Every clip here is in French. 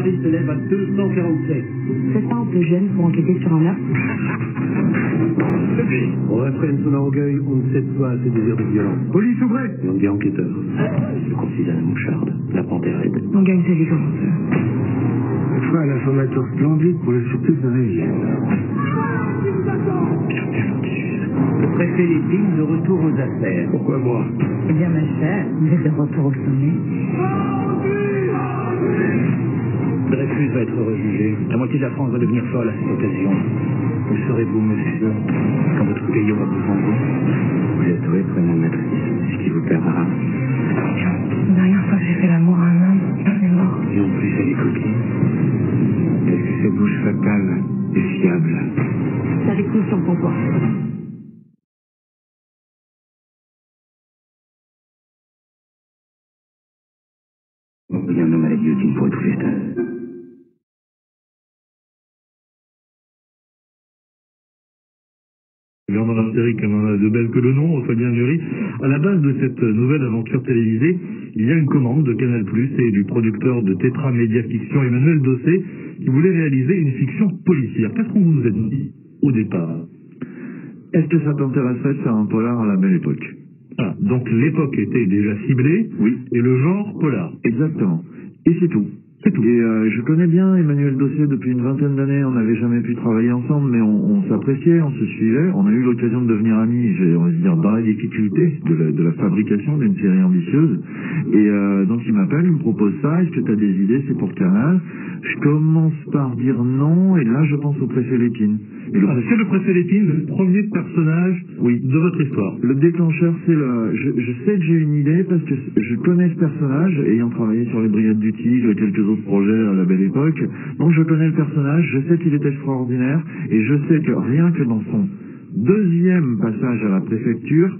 Paris s'élève à 247. C'est ça, un peu jeune pour enquêter sur un meurtre. On réfrène son orgueil, on ne cède pas à ses désirs de violence. Police, ouvrez! Langue enquêteur. Je considère la moucharde, la panthère raide. On gagne sa vie comment ça. Il faut un informateur splendide pour la sûreté parisienne. Le préfet Lépine de retour aux affaires. Pourquoi moi? Eh bien, ma chère, vous êtes de retour au sommet. Dreyfus va être rejugé. La moitié de la France va devenir folle à cette occasion. Où serez-vous, monsieur, quand votre pays aura besoin de vous? Vous êtes doué, prénom maîtrise, ce qui vous perdra. La dernière fois que j'ai fait l'amour à un homme, il est mort. Et en plus, elle est coquine. Est-ce que cette bouche fatale est fiable? C'est avec nous sur le comptoir. Il y a un homme à la guillotine pour étouffer cette... Dans la série comme on a de belles que le nom, Fabien Nury. À la base de cette nouvelle aventure télévisée, il y a une commande de Canal+ et du producteur de Tetra Média Fiction, Emmanuel Dossé, qui voulait réaliser une fiction policière. Qu'est-ce qu'on vous a dit au départ? Est-ce que ça t'intéresserait de faire un polar à la belle époque? Ah, donc l'époque était déjà ciblée, Oui. Et le genre polar. Exactement. Et c'est tout. C'est tout. Et je connais bien Emmanuel Dossé depuis une vingtaine d'années. On n'avait jamais pu travailler ensemble, mais on s'appréciait, on se suivait. On a eu l'occasion de devenir amis, on va dire, dans la difficulté de la fabrication d'une série ambitieuse. Et donc il m'appelle, il me propose ça. Est-ce que tu as des idées? C'est pour Canal. Je commence par dire non, et là je pense au préfet Lépine. C'est le préfet Lépine, le premier personnage de votre histoire. Le déclencheur, c'est je sais que j'ai une idée parce que je connais ce personnage, ayant travaillé sur les Brigades du Tigre et quelques autres projets à la belle époque. Donc je connais le personnage, je sais qu'il est extraordinaire, et je sais que rien que dans son deuxième passage à la préfecture,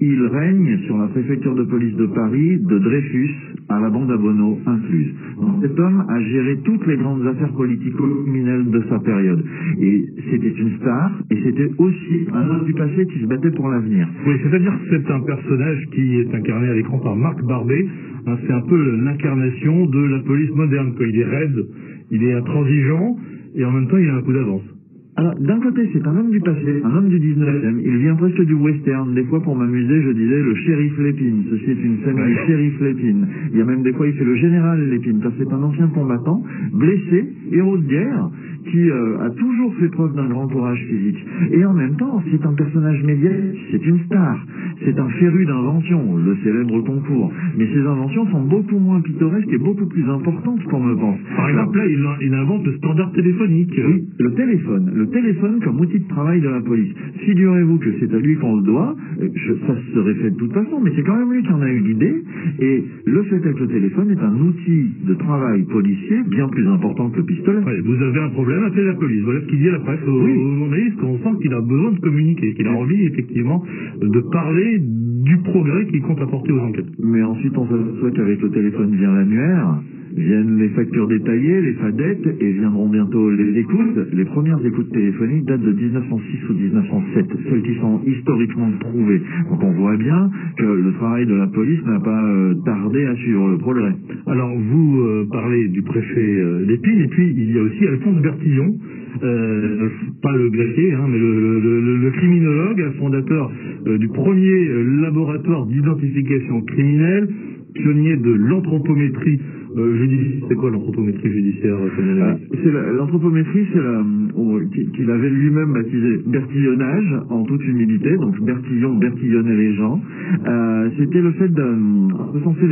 il règne sur la préfecture de police de Paris, de Dreyfus à la bande à Bonneau incluse. Donc, cet homme a géré toutes les grandes affaires politico-criminelles de sa période. Et c'était une star, et c'était aussi un homme du passé qui se battait pour l'avenir. Oui, c'est-à-dire que c'est un personnage qui est incarné à l'écran par Marc Barbet. Hein, c'est un peu l'incarnation de la police moderne, quoi. Il est raide, il est intransigeant, et en même temps il a un coup d'avance. Alors, d'un côté, c'est un homme du passé, un homme du 19e. Il vient presque du western. Des fois, pour m'amuser, je disais le shérif Lépine. Ceci est une scène du shérif Lépine. Il y a même des fois, il fait le général Lépine. Parce que c'est un ancien combattant, blessé, héros de guerre, qui a toujours fait preuve d'un grand courage physique. Et en même temps, c'est un personnage médiatique, c'est une star. C'est un féru d'invention, le célèbre concours. Mais ces inventions sont beaucoup moins pittoresques et beaucoup plus importantes qu'on ne pense. Par exemple, là, il invente le standard téléphonique. Oui, le téléphone comme outil de travail de la police. Figurez-vous que c'est à lui qu'on le doit, ça se serait fait de toute façon, mais c'est quand même lui qui en a eu l'idée, et le fait est que le téléphone est un outil de travail policier bien plus important que le pistolet. Ouais, vous avez un problème, appelez la police. Voilà ce qu'il dit à la presse aux journalistes, qu'on sent qu'il a besoin de communiquer, qu'il a envie effectivement de parler du progrès qu'il compte apporter aux enquêtes. Mais ensuite on s'aperçoit qu'avec le téléphone vient l'annuaire, viennent les factures détaillées, les fadettes, et viendront bientôt les écoutes. Les premières écoutes téléphoniques datent de 1906 ou 1907, celles qui sont historiquement prouvées. Donc on voit bien que le travail de la police n'a pas tardé à suivre le progrès. Alors vous parlez du préfet Lépine, et puis il y a aussi Alphonse Bertillon, pas le glacier, hein, mais le criminologue, fondateur du premier laboratoire d'identification criminelle, pionnier de l'anthropométrie judiciaire. C'est quoi l'anthropométrie judiciaire? L'anthropométrie, c'est qu'il avait lui-même baptisé bertillonnage, en toute humilité. Donc Bertillon bertillonnait les gens. C'était le fait de recenser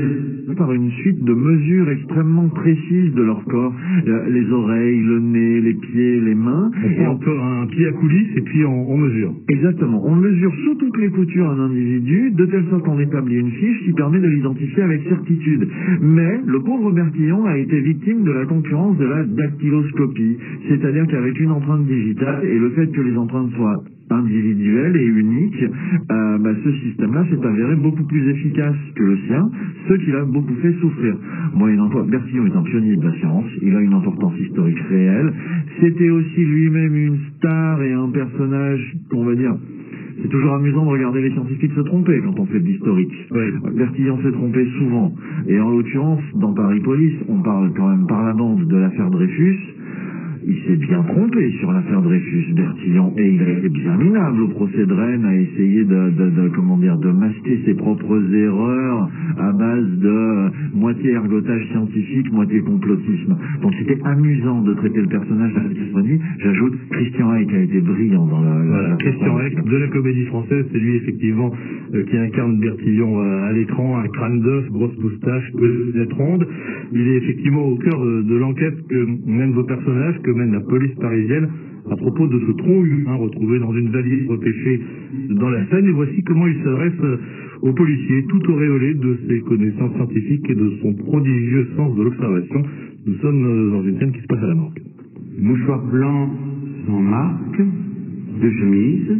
par une suite de mesures extrêmement précises de leur corps, les oreilles, le nez, les pieds, les mains. On peut un pied à coulisse et puis on mesure. Exactement. On mesure sous toutes les coutures un individu, de telle sorte qu'on établit une fiche qui permet de l'identifier avec certitude. Mais le pauvre Bertillon a été victime de la concurrence de la dactyloscopie, c'est-à-dire qu'avec une empreinte digitale et le fait que les empreintes soient individuelles et uniques, ce système-là s'est avéré beaucoup plus efficace que le sien, ce qui l'a beaucoup fait souffrir. Bertillon est un pionnier de la science, il a une importance historique réelle, c'était aussi lui-même une star et un personnage, qu'on va dire, c'est toujours amusant de regarder les scientifiques se tromper quand on fait de l'historique. Oui. Bertillon s'est trompé souvent. Et en l'occurrence, dans Paris Police, on parle quand même par la bande de l'affaire Dreyfus, il s'est bien trompé sur l'affaire Dreyfus, Bertillon, et il a été bien minable au procès de Rennes à essayer de masquer ses propres erreurs à base de moitié ergotage scientifique, moitié complotisme. Donc c'était amusant de traiter le personnage d'Anne-Sophie. J'ajoute, Christian Heyck a été brillant dans la Christian Heyck de la comédie française, c'est lui effectivement qui incarne Bertillon à l'écran, un crâne d'œuf, grosse moustache, lunette ronde. Il est effectivement au cœur de l'enquête que mènent vos personnages, que mène la police parisienne à propos de ce tronc humain retrouvé dans une valise repêchée dans la Seine. Et voici comment il s'adresse aux policiers, tout auréolé de ses connaissances scientifiques et de son prodigieux sens de l'observation. Nous sommes dans une scène qui se passe à la morgue. Mouchoir blanc sans marque, deux chemises.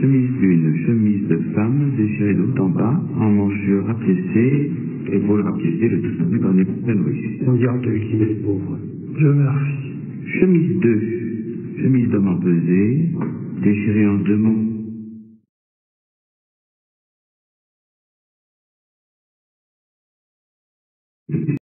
Chemise d'une, chemise de femme, déchirée de haut en bas, en manchure rapiécée, épaule rapiécée, le tout soutenu par des pleines rues. On dira que qui est pauvre. Je me remercie. Chemise 2, chemise d'homme empesé, déchirée en deux mots.